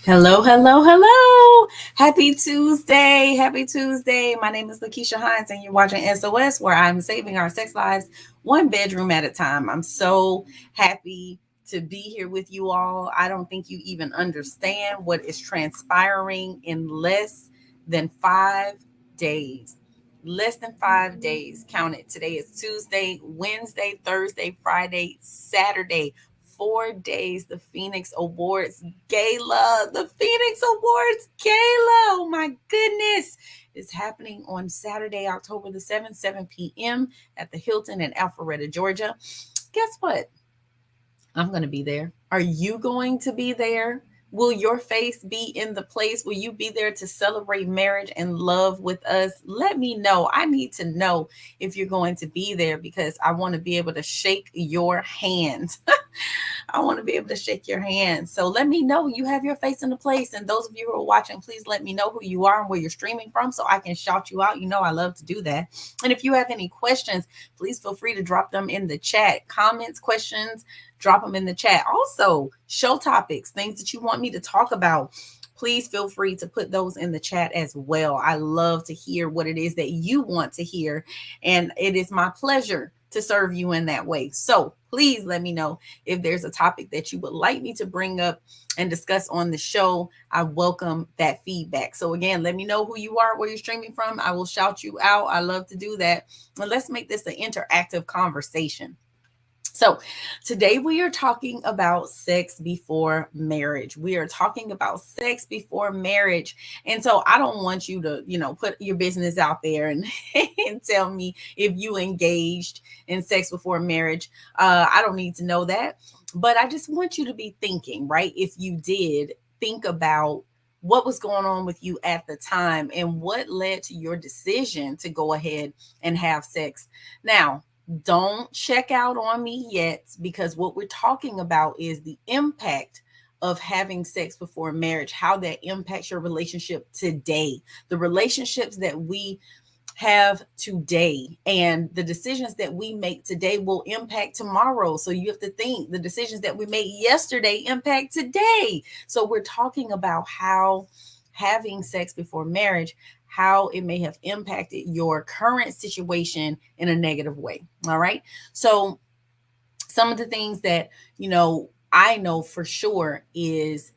Hello, hello, hello. Happy Tuesday. Happy Tuesday. My name is LaKeesha Hines, and you're watching SOS, where I'm saving our sex lives one bedroom at a time. I'm so happy to be here with you all. I don't think you even understand what is transpiring in less than 5 days. Less than 5 days. Count it. Today is Tuesday, Wednesday, Thursday, Friday, Saturday. 4 days. The Phoenix Awards Gala. The Phoenix Awards Gala. Oh my goodness. Is happening on Saturday, October the 7th, 7 p.m. at the Hilton in Alpharetta, Georgia. Guess what? I'm going to be there. Are you going to be there? Will your face be in the place? Will you be there to celebrate marriage and love with us? Let me know. I need to know if you're going to be there because I want to be able to shake your hand. I want to be able to shake your hand. So let me know you have your face in the place. And those of you who are watching, please let me know who you are and where you're streaming from so I can shout you out. You know, I love to do that. And if you have any questions, please feel free to drop them in the chat. Comments, questions, drop them in the chat. Also, show topics, things that you want me to talk about. Please feel free to put those in the chat as well. I love to hear what it is that you want to hear. And it is my pleasure to serve you in that way. So please let me know if there's a topic that you would like me to bring up and discuss on the show. I welcome that feedback. So again, let me know who you are, where you're streaming from. I will shout you out. I love to do that. And let's make this an interactive conversation. So, today we are talking about sex before marriage. We are talking about sex before marriage. And so, I don't want you to, put your business out there and, and tell me if you engaged in sex before marriage. I don't need to know that. But I just want you to be thinking, right? If you did, think about what was going on with you at the time and what led to your decision to go ahead and have sex. Now, don't check out on me yet because what we're talking about is the impact of having sex before marriage, how that impacts your relationship today, the relationships that we have today, and the decisions that we make today will impact tomorrow. So you have to think the decisions that we made yesterday impact today. So we're talking about how having sex before marriage, how it may have impacted your current situation in a negative way. All right. So some of the things that, I know for sure is,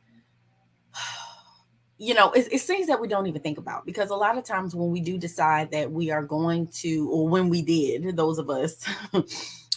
it's things that we don't even think about because a lot of times when we do decide that we are going to, or when we did, those of us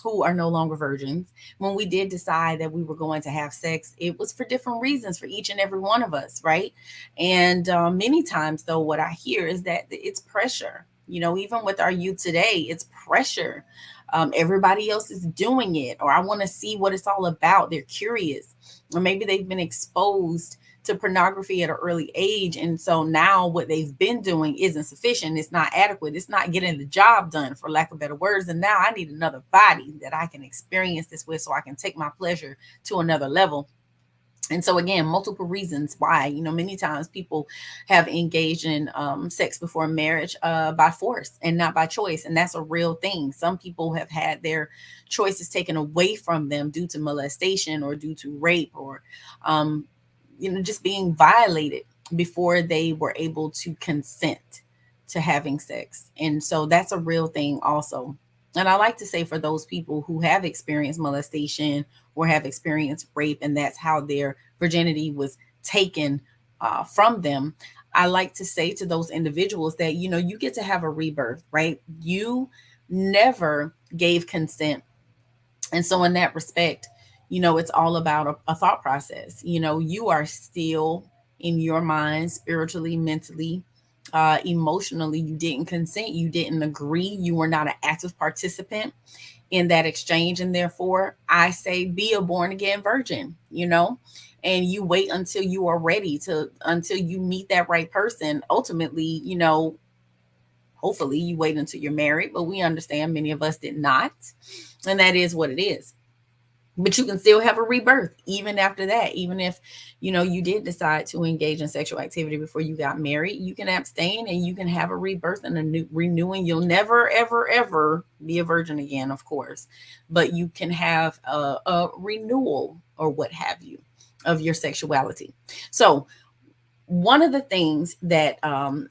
who are no longer virgins, when we did decide that we were going to have sex, it was for different reasons for each and every one of us, right? And many times, though, what I hear is that it's pressure. Even with our youth today, it's pressure. Everybody else is doing it, or I want to see what it's all about. They're curious, or maybe they've been exposed to pornography at an early age. And so now what they've been doing isn't sufficient. It's not adequate. It's not getting the job done, for lack of better words. And now I need another body that I can experience this with so I can take my pleasure to another level. And so again, multiple reasons why, many times people have engaged in sex before marriage by force and not by choice. And that's a real thing. Some people have had their choices taken away from them due to molestation or due to rape or just being violated before they were able to consent to having sex. And so that's a real thing also. And I like to say for those people who have experienced molestation or have experienced rape, and that's how their virginity was taken from them, I like to say to those individuals that, you get to have a rebirth, right? You never gave consent. And so, in that respect, it's all about a thought process. You are still in your mind, spiritually, mentally, emotionally, you didn't consent, you didn't agree, you were not an active participant in that exchange. And therefore, I say be a born again virgin, and you wait until you are ready until you meet that right person. Ultimately, hopefully you wait until you're married, but we understand many of us did not. And that is what it is. But you can still have a rebirth even after that. Even if, you did decide to engage in sexual activity before you got married, you can abstain and you can have a rebirth and a new renewing. You'll never, ever, ever be a virgin again, of course, but you can have a renewal or what have you of your sexuality. So One of the things that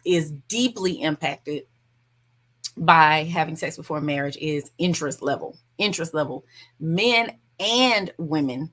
is deeply impacted by having sex before marriage is interest level. Interest level. Men and women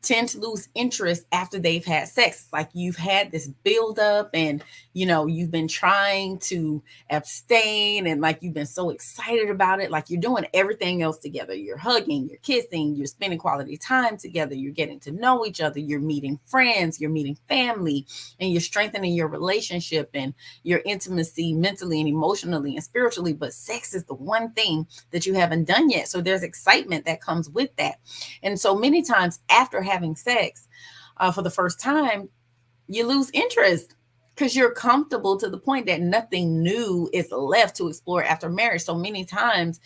tend to lose interest after they've had sex. Like you've had this buildup and you've been trying to abstain and like you've been so excited about it. Like you're doing everything else together. You're hugging, you're kissing, you're spending quality time together, you're getting to know each other, you're meeting friends, you're meeting family, and you're strengthening your relationship and your intimacy mentally and emotionally and spiritually. But sex is the one thing that you haven't done yet. So there's excitement that comes with that. And so many times after having sex for the first time, you lose interest because you're comfortable to the point that nothing new is left to explore after marriage. So many times,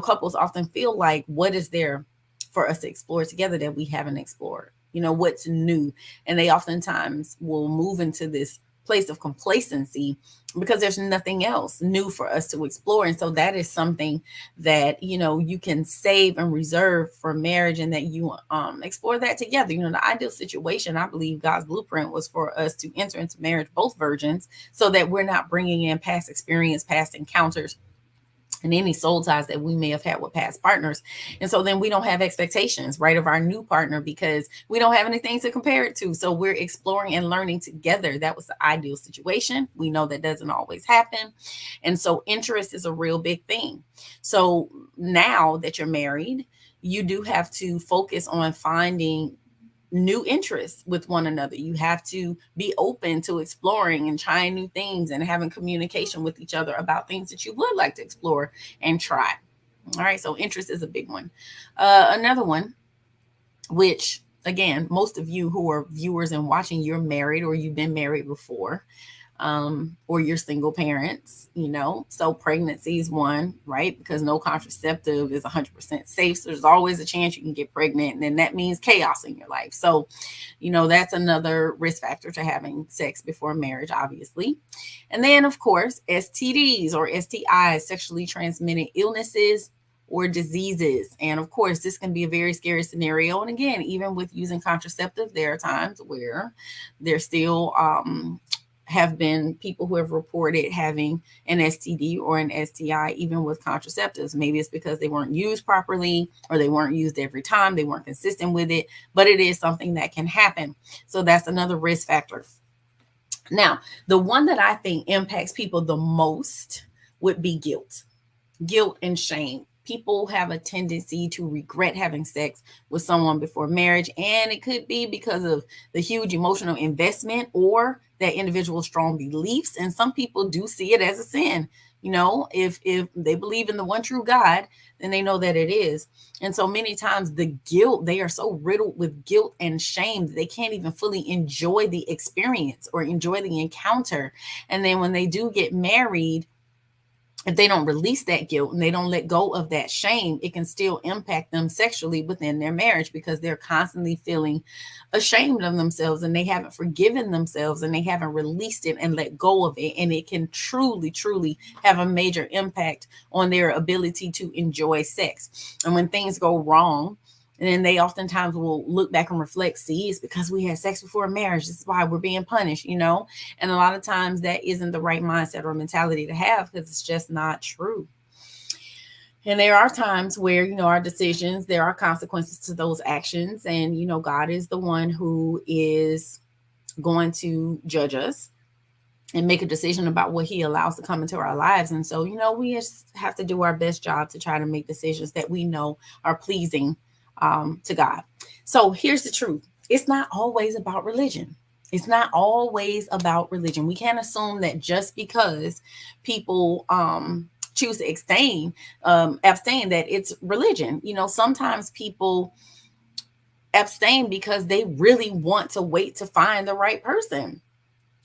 couples often feel like, what is there for us to explore together that we haven't explored? What's new? And they oftentimes will move into this place of complacency because there's nothing else new for us to explore. And so that is something that you can save and reserve for marriage, and that you explore that together. The ideal situation, I believe God's blueprint was for us to enter into marriage both virgins, so that we're not bringing in past experience, past encounters, and any soul ties that we may have had with past partners. And so then we don't have expectations, right, of our new partner because we don't have anything to compare it to. So we're exploring and learning together. That was the ideal situation. We know that doesn't always happen. And so interest is a real big thing. So now that you're married, you do have to focus on finding new interests with one another. You have to be open to exploring and trying new things and having communication with each other about things that you would like to explore and try. All right, so interest is a big one. Another one, which again, most of you who are viewers and watching, you're married or you've been married before, or you're single parents, so pregnancy is one, right? Because no contraceptive is 100% safe. So there's always a chance you can get pregnant, and then that means chaos in your life. So, that's another risk factor to having sex before marriage, obviously. And then, of course, STDs or STIs, sexually transmitted illnesses or diseases. And of course, this can be a very scary scenario. And again, even with using contraceptive, there are times where there's still, have been people who have reported having an STD or an STI, even with contraceptives. Maybe it's because they weren't used properly or they weren't used every time, they weren't consistent with it, but it is something that can happen. So that's another risk factor. Now, the one that I think impacts people the most would be guilt. Guilt and shame. People have a tendency to regret having sex with someone before marriage, and it could be because of the huge emotional investment or that individual's strong beliefs. And some people do see it as a sin. If they believe in the one true God, then they know that it is. And so many times the guilt, they are so riddled with guilt and shame that they can't even fully enjoy the experience or enjoy the encounter. And then when they do get married, if they don't release that guilt and they don't let go of that shame, it can still impact them sexually within their marriage because they're constantly feeling ashamed of themselves and they haven't forgiven themselves and they haven't released it and let go of it. And it can truly, truly have a major impact on their ability to enjoy sex. And when things go wrong, and then they oftentimes will look back and reflect, see, it's because we had sex before marriage. This is why we're being punished, And a lot of times that isn't the right mindset or mentality to have because it's just not true. And there are times where, our decisions, there are consequences to those actions. And, God is the one who is going to judge us and make a decision about what he allows to come into our lives. And so, we just have to do our best job to try to make decisions that we know are pleasing to God. So here's the truth. It's not always about religion. It's not always about religion. We can't assume that just because people choose to abstain, that it's religion. Sometimes people abstain because they really want to wait to find the right person.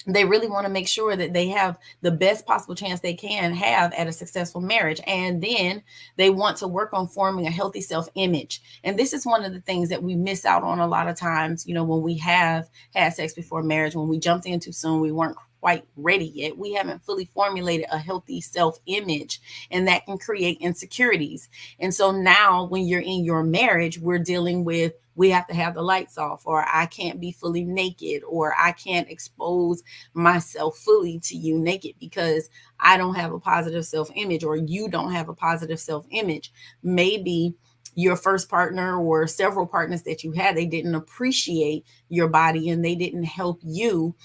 They really want to make sure that they have the best possible chance they can have at a successful marriage. And then they want to work on forming a healthy self-image. And this is one of the things that we miss out on a lot of times, when we have had sex before marriage, when we jumped in too soon, we weren't quite ready yet. We haven't fully formulated a healthy self image, and that can create insecurities. And so now, when you're in your marriage, we're dealing with we have to have the lights off, or I can't be fully naked, or I can't expose myself fully to you naked because I don't have a positive self image, or you don't have a positive self image. Maybe your first partner or several partners that you had, they didn't appreciate your body and they didn't help you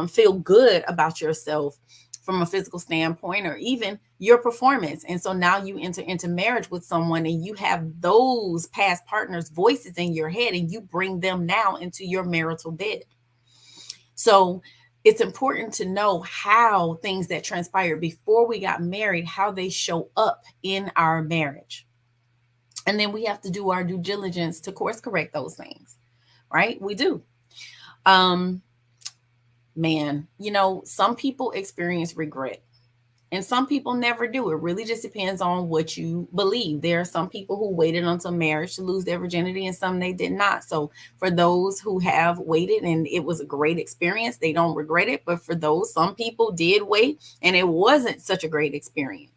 feel good about yourself from a physical standpoint, or even your performance. And so now you enter into marriage with someone and you have those past partners' voices in your head, and you bring them now into your marital bed. So it's important to know how things that transpired before we got married, how they show up in our marriage. And then we have to do our due diligence to course correct those things, right? We do. Um, Man, some people experience regret and some people never do. It really just depends on what you believe. There are some people who waited until marriage to lose their virginity, and some they did not. So for those who have waited and it was a great experience, they don't regret it. But for those, some people did wait and it wasn't such a great experience.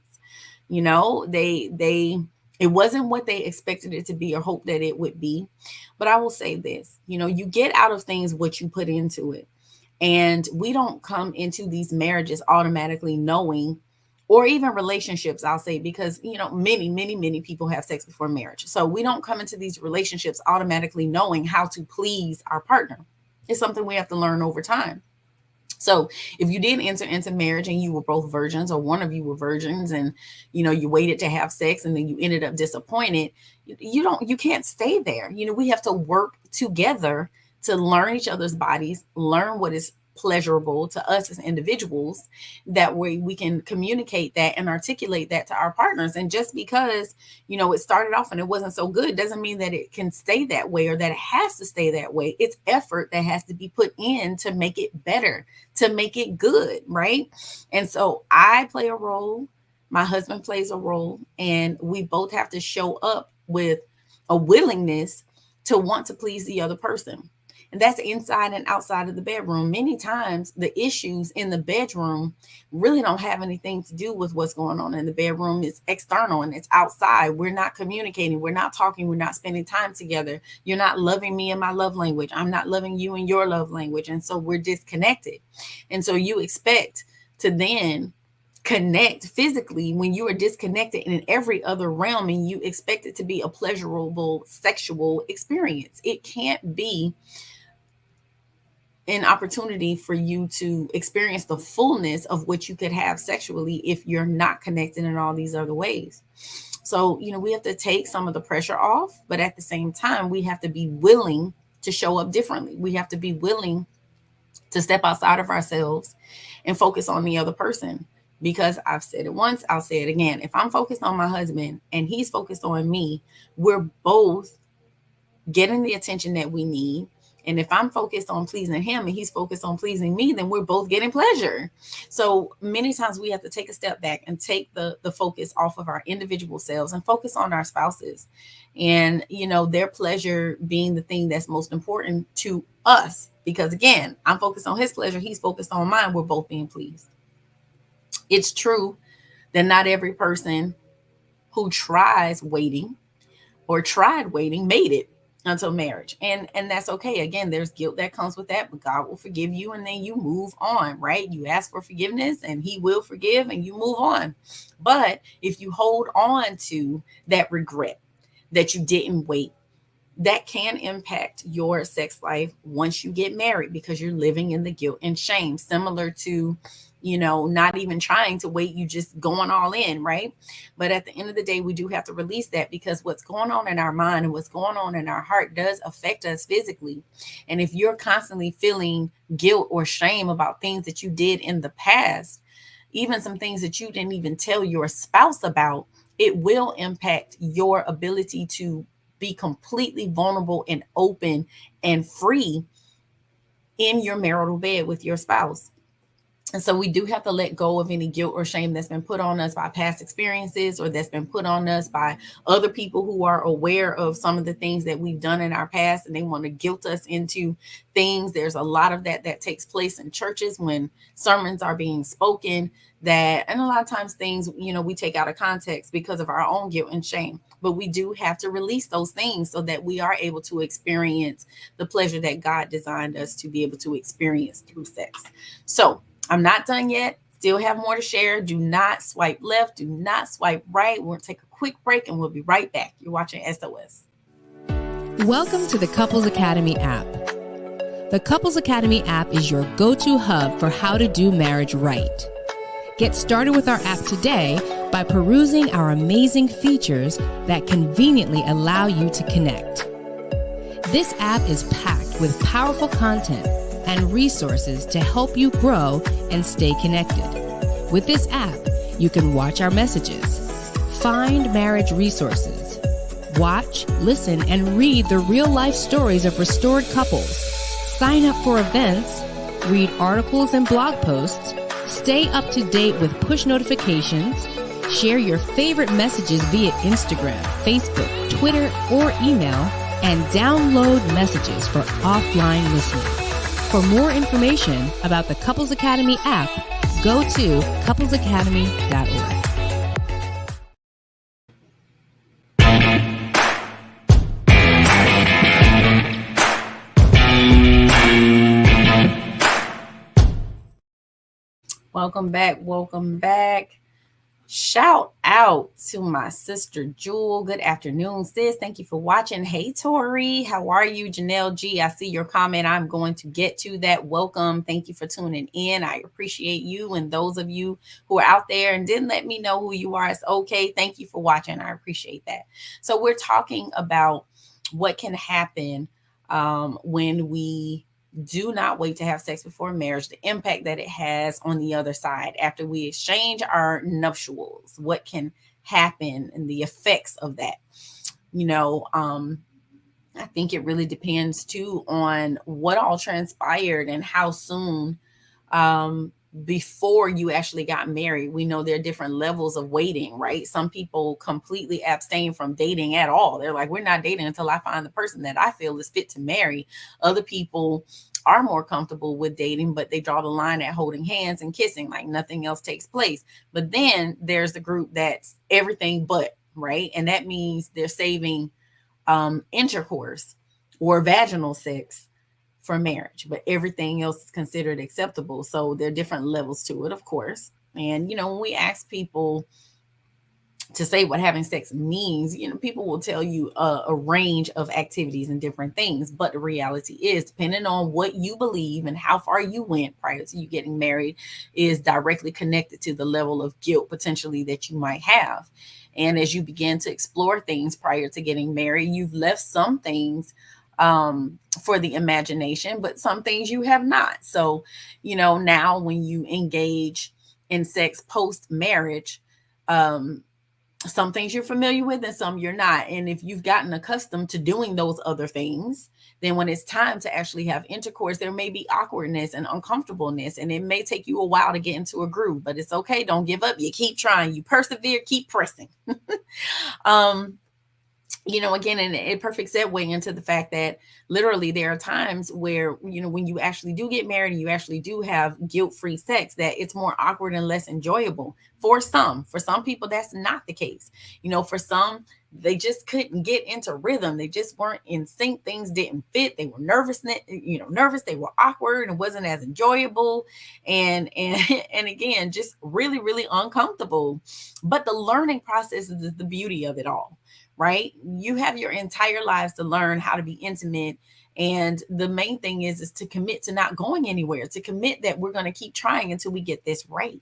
They it wasn't what they expected it to be or hoped that it would be. But I will say this, you get out of things what you put into it. And we don't come into these marriages automatically knowing, or even relationships, I'll say, because, many, many, many people have sex before marriage. So we don't come into these relationships automatically knowing how to please our partner. It's something we have to learn over time. So if you did enter into marriage and you were both virgins, or one of you were virgins, and you waited to have sex and then you ended up disappointed, you can't stay there. We have to work together to learn each other's bodies, learn what is pleasurable to us as individuals. That way we can communicate that and articulate that to our partners. And just because it started off and it wasn't so good doesn't mean that it can stay that way, or that it has to stay that way. It's effort that has to be put in to make it better, to make it good, right? And so I play a role, my husband plays a role, and we both have to show up with a willingness to want to please the other person. And that's inside and outside of the bedroom. Many times the issues in the bedroom really don't have anything to do with what's going on in the bedroom. It's external and it's outside. We're not communicating. We're not talking. We're not spending time together. You're not loving me in my love language. I'm not loving you in your love language. And so we're disconnected. And so you expect to then connect physically when you are disconnected in every other realm, and you expect it to be a pleasurable sexual experience. It can't be an opportunity for you to experience the fullness of what you could have sexually if you're not connected in all these other ways. So, we have to take some of the pressure off, but at the same time, we have to be willing to show up differently. We have to be willing to step outside of ourselves and focus on the other person. Because I've said it once, I'll say it again. If I'm focused on my husband and he's focused on me, we're both getting the attention that we need. And if I'm focused on pleasing him and he's focused on pleasing me, then we're both getting pleasure. So many times we have to take a step back and take the focus off of our individual selves and focus on our spouses, and their pleasure being the thing that's most important to us. Because again, I'm focused on his pleasure, he's focused on mine, we're both being pleased. It's true that not every person who tries waiting or tried waiting made it until marriage, and that's okay. Again, there's guilt that comes with that, but God will forgive you, and then you move on, right? You ask for forgiveness and he will forgive, and you move on. But if you hold on to that regret that you didn't wait, that can impact your sex life once you get married, because you're living in the guilt and shame, similar to not even trying to wait, you just going all in, right? But at the end of the day, we do have to release that, because what's going on in our mind and what's going on in our heart does affect us physically. And if you're constantly feeling guilt or shame about things that you did in the past, even some things that you didn't even tell your spouse about, it will impact your ability to be completely vulnerable and open and free in your marital bed with your spouse. And so we do have to let go of any guilt or shame that's been put on us by past experiences, or that's been put on us by other people who are aware of some of the things that we've done in our past, and they want to guilt us into things. There's a lot of that takes place in churches when sermons are being spoken, that, and a lot of times things, we take out of context because of our own guilt and shame. But we do have to release those things so that we are able to experience the pleasure that God designed us to be able to experience through sex. So I'm not done yet. Still have more to share. Do not swipe left. Do not swipe right. We're going to take a quick break and we'll be right back. You're watching SOS. Welcome to the Couples Academy app. The Couples Academy app is your go-to hub for how to do marriage right. Get started with our app today by perusing our amazing features that conveniently allow you to connect. This app is packed with powerful content and resources to help you grow and stay connected. With this app, you can watch our messages, find marriage resources, watch, listen, and read the real-life stories of restored couples, sign up for events, read articles and blog posts, stay up to date with push notifications, share your favorite messages via Instagram, Facebook, Twitter, or email, and download messages for offline listening. For more information about the Couples Academy app, go to couplesacademy.org. Welcome back. Welcome back. Shout out to my sister Jewel. Good afternoon, sis. Thank you for watching. Hey, Tori. How are you? Janelle G. I see your comment. I'm going to get to that. Welcome. Thank you for tuning in. I appreciate you, and those of you who are out there and didn't let me know who you are, it's okay. Thank you for watching. I appreciate that. So we're talking about what can happen when we do not wait to have sex before marriage, the impact that it has on the other side after we exchange our nuptials, what can happen and the effects of that. I think it really depends too on what all transpired and how soon before you actually got married. We know there are different levels of waiting, right? Some people completely abstain from dating at all. They're like, we're not dating until I find the person that I feel is fit to marry. Other people are more comfortable with dating, but they draw the line at holding hands and kissing, like nothing else takes place. But then there's the group that's everything but, right? And that means they're saving intercourse or vaginal sex for marriage, but everything else is considered acceptable. So there are different levels to it, of course. And, when we ask people to say what having sex means, people will tell you a range of activities and different things. But the reality is, depending on what you believe and how far you went prior to you getting married, is directly connected to the level of guilt potentially that you might have. And as you begin to explore things prior to getting married, you've left some things for the imagination, but some things you have not. So, now when you engage in sex post marriage, some things you're familiar with and some you're not. And if you've gotten accustomed to doing those other things, then when it's time to actually have intercourse, there may be awkwardness and uncomfortableness, and it may take you a while to get into a groove, but it's okay. Don't give up. You keep trying, you persevere, keep pressing. Again, and a perfect segue into the fact that literally there are times where, when you actually do get married and you actually do have guilt-free sex, that it's more awkward and less enjoyable for some. For some people, that's not the case. For some, they just couldn't get into rhythm. They just weren't in sync. Things didn't fit. They were nervous. They were awkward and it wasn't as enjoyable. And again, just really, really uncomfortable. But the learning process is the beauty of it all. Right? You have your entire lives to learn how to be intimate. And the main thing is to commit to not going anywhere, to commit that we're going to keep trying until we get this right.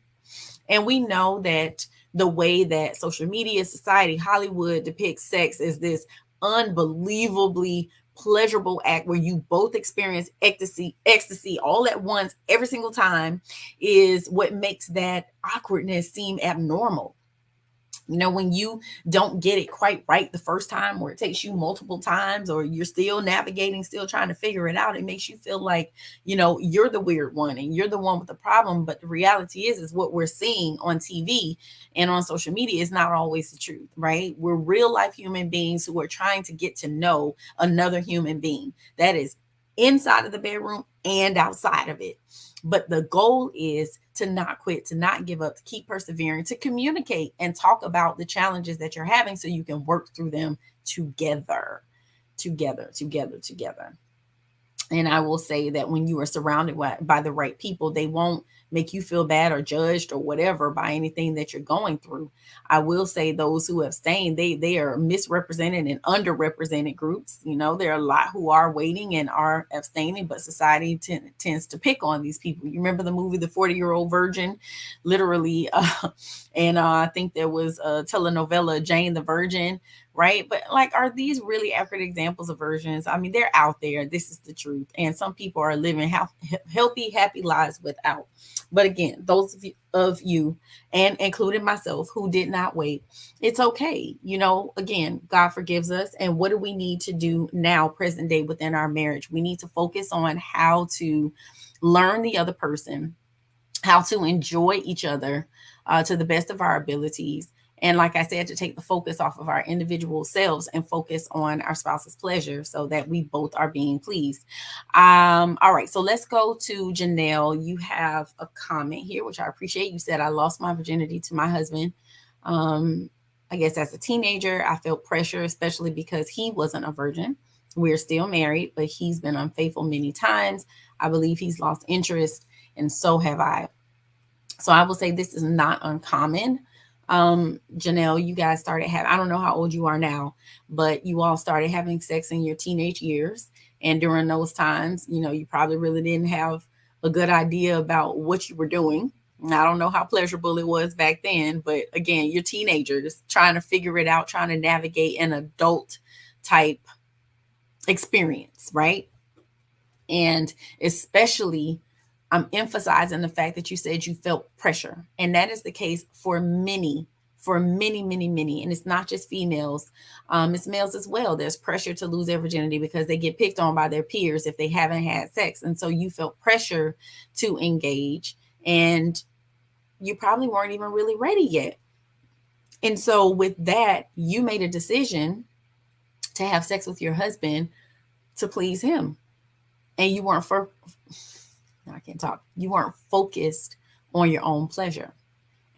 And we know that the way that social media, society, Hollywood depicts sex is this unbelievably pleasurable act where you both experience ecstasy all at once, every single time, is what makes that awkwardness seem abnormal. When you don't get it quite right the first time, or it takes you multiple times, or you're still navigating, still trying to figure it out, it makes you feel like, you're the weird one and you're the one with the problem. But the reality is what we're seeing on TV and on social media is not always the truth, right? We're real life human beings who are trying to get to know another human being that is inside of the bedroom and outside of it. But the goal is to not quit, to not give up, to keep persevering, to communicate and talk about the challenges that you're having so you can work through them together, together. And I will say that when you are surrounded by the right people, they won't make you feel bad or judged or whatever by anything that you're going through. I will say those who abstain, they are misrepresented and underrepresented groups. There are a lot who are waiting and are abstaining, but society tends to pick on these people. You remember the movie The 40-Year-Old Virgin, literally, and I think there was a telenovela Jane the Virgin, right? But like, are these really accurate examples of versions? I mean, they're out there. This is the truth. And some people are living healthy, happy lives without. But again, those of you, and including myself, who did not wait, it's okay. Again, God forgives us. And what do we need to do now, present day, within our marriage? We need to focus on how to learn the other person, how to enjoy each other to the best of our abilities. And like I said, to take the focus off of our individual selves and focus on our spouse's pleasure so that we both are being pleased. All right, so let's go to Janelle. You have a comment here, which I appreciate. You said, I lost my virginity to my husband. I guess as a teenager, I felt pressure, especially because he wasn't a virgin. We're still married, but he's been unfaithful many times. I believe he's lost interest, and so have I. So I will say this is not uncommon. Janelle, you guys started having, I don't know how old you are now, but you all started having sex in your teenage years. And during those times, you probably really didn't have a good idea about what you were doing. And I don't know how pleasurable it was back then, but again, you're teenagers trying to figure it out, trying to navigate an adult type experience, right? And especially, I'm emphasizing the fact that you said you felt pressure. And that is the case for many. And it's not just females, it's males as well. There's pressure to lose their virginity because they get picked on by their peers if they haven't had sex. And so you felt pressure to engage, and you probably weren't even really ready yet. And so with that, you made a decision to have sex with your husband to please him. And you weren't I can't talk. You weren't focused on your own pleasure.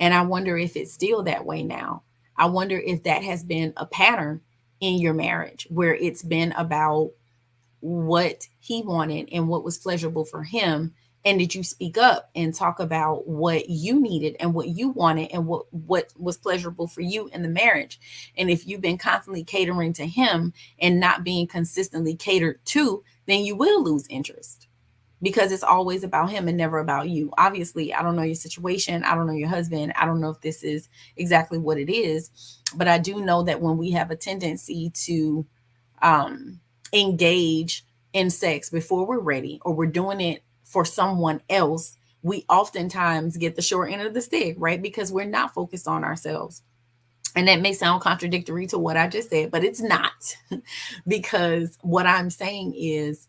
And I wonder if it's still that way now. I wonder if that has been a pattern in your marriage where it's been about what he wanted and what was pleasurable for him. And did you speak up and talk about what you needed and what you wanted and what was pleasurable for you in the marriage? And if you've been constantly catering to him and not being consistently catered to, then you will lose interest, because it's always about him and never about you. Obviously, I don't know your situation. I don't know your husband. I don't know if this is exactly what it is, but I do know that when we have a tendency to engage in sex before we're ready, or we're doing it for someone else, we oftentimes get the short end of the stick, right? Because we're not focused on ourselves. And that may sound contradictory to what I just said, but it's not. Because what I'm saying is,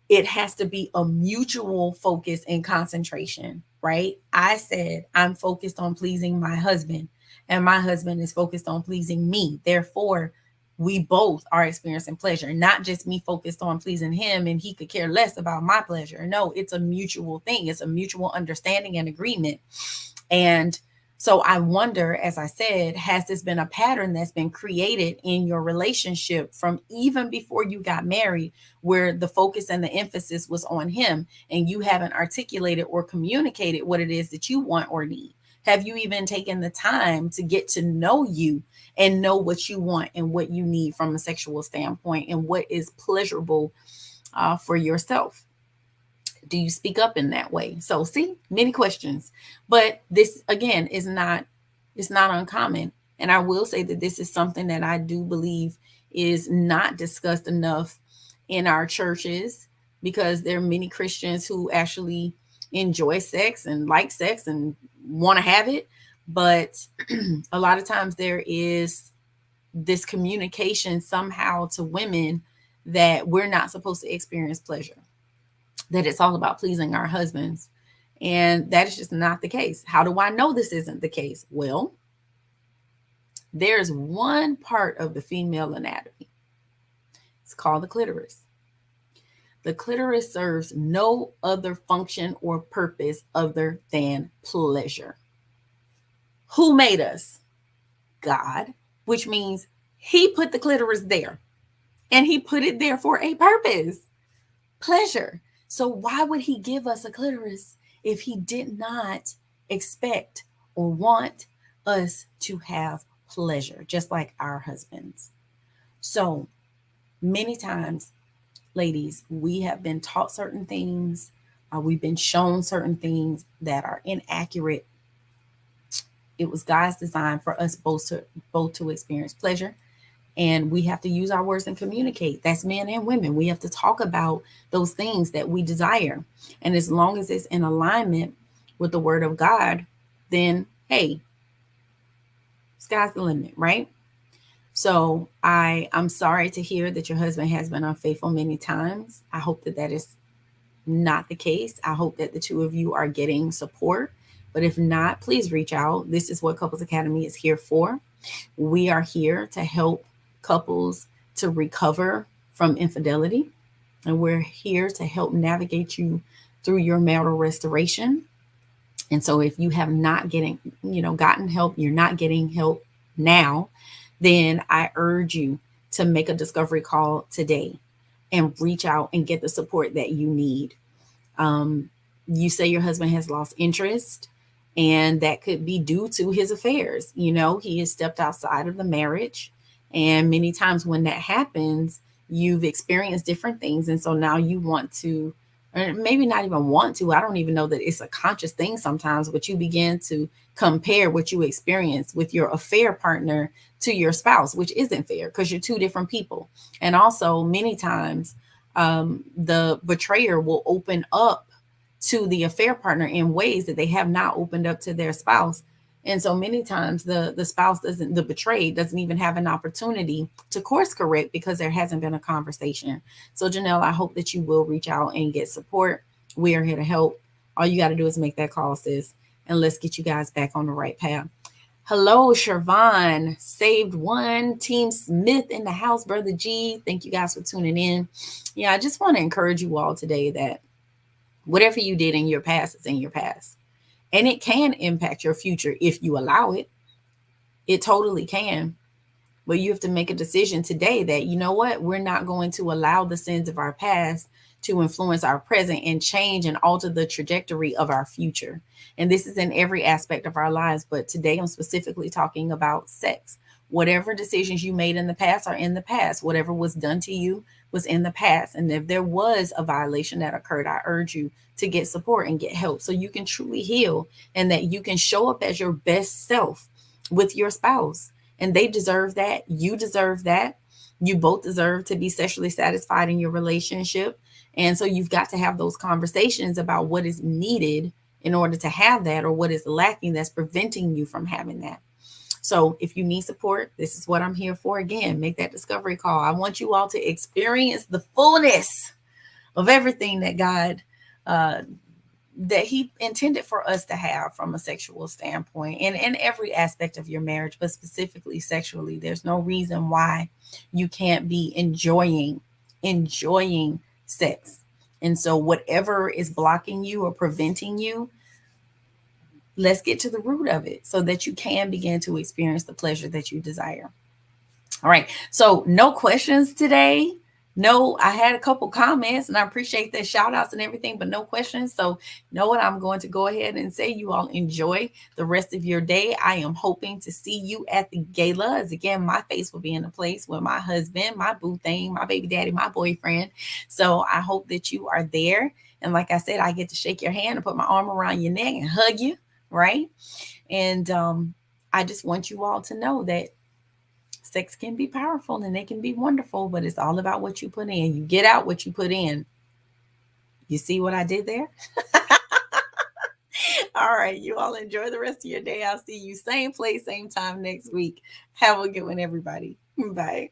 it has to be a mutual focus and concentration, right? I said I'm focused on pleasing my husband, and my husband is focused on pleasing me. Therefore, we both are experiencing pleasure, not just me focused on pleasing him and he could care less about my pleasure. No, it's a mutual thing. It's a mutual understanding and agreement. And so I wonder, as I said, has this been a pattern that's been created in your relationship from even before you got married, where the focus and the emphasis was on him and you haven't articulated or communicated what it is that you want or need? Have you even taken the time to get to know you and know what you want and what you need from a sexual standpoint and what is pleasurable for yourself? Do you speak up in that way? So see, many questions, but this again is not, it's not uncommon. And I will say that this is something that I do believe is not discussed enough in our churches, because there are many Christians who actually enjoy sex and like sex and want to have it, But a lot of times there is this communication somehow to women that we're not supposed to experience pleasure, that it's all about pleasing our husbands. And that is just not the case. How do I know this isn't the case? Well, there's one part of the female anatomy. It's called the clitoris. The clitoris serves no other function or purpose other than pleasure. Who made us? God, which means he put the clitoris there, and he put it there for a purpose, pleasure. So why would he give us a clitoris if he did not expect or want us to have pleasure, just like our husbands? So many times, ladies, we have been taught certain things, we've been shown certain things that are inaccurate. It was God's design for us both to experience pleasure, and we have to use our words and communicate. That's men and women. We have to talk about those things that we desire, and as long as it's in alignment with the word of God, then hey, sky's the limit, right? So I'm sorry to hear that your husband has been unfaithful many times. I hope that that is not the case. I hope that the two of you are getting support. But if not, please reach out. This is what Couples Academy is here for. We are here to help couples to recover from infidelity. And we're here to help navigate you through your marital restoration. And so if you have not gotten help, you're not getting help now, then I urge you to make a discovery call today and reach out and get the support that you need. Um, you say your husband has lost interest, and that could be due to his affairs. He has stepped outside of the marriage. And many times when that happens, you've experienced different things. And so now you want to, or maybe not even want to, I don't even know that it's a conscious thing sometimes, but you begin to compare what you experience with your affair partner to your spouse, which isn't fair because you're two different people. And also, many times, the betrayer will open up to the affair partner in ways that they have not opened up to their spouse. And so many times the spouse doesn't, the betrayed doesn't even have an opportunity to course correct because there hasn't been a conversation. So Janelle, I hope that you will reach out and get support. We are here to help. All you got to do is make that call, sis, and let's get you guys back on the right path. Hello, Shervon, saved one, Team Smith in the house, Brother G. Thank you guys for tuning in. Yeah, I just want to encourage you all today that whatever you did in your past is in your past. And it can impact your future if you allow it. It totally can. But you have to make a decision today that, you know what, we're not going to allow the sins of our past to influence our present and change and alter the trajectory of our future. And this is in every aspect of our lives. But today I'm specifically talking about sex. Whatever decisions you made in the past are in the past. Whatever was done to you was in the past. And if there was a violation that occurred, I urge you to get support and get help so you can truly heal and that you can show up as your best self with your spouse. And they deserve that. You deserve that. You both deserve to be sexually satisfied in your relationship. And so you've got to have those conversations about what is needed in order to have that, or what is lacking that's preventing you from having that. So if you need support, this is what I'm here for. Again, make that discovery call. I want you all to experience the fullness of everything that God, that he intended for us to have from a sexual standpoint, and in every aspect of your marriage, but specifically sexually. There's no reason why you can't be enjoying sex. And so whatever is blocking you or preventing you, let's get to the root of it so that you can begin to experience the pleasure that you desire. All right. So no questions today. No, I had a couple comments and I appreciate the shout outs and everything, but no questions. So you know what? I'm going to go ahead and say you all enjoy the rest of your day. I am hoping to see you at the gala. As again, my face will be in a place with my husband, my boo thing, my baby daddy, my boyfriend. So I hope that you are there. And like I said, I get to shake your hand and put my arm around your neck and hug you. Right. And I just want you all to know that sex can be powerful and it can be wonderful, but it's all about what you put in. You get out what you put in. You see what I did there? All right. You all enjoy the rest of your day. I'll see you same place, same time next week. Have a good one, everybody. Bye.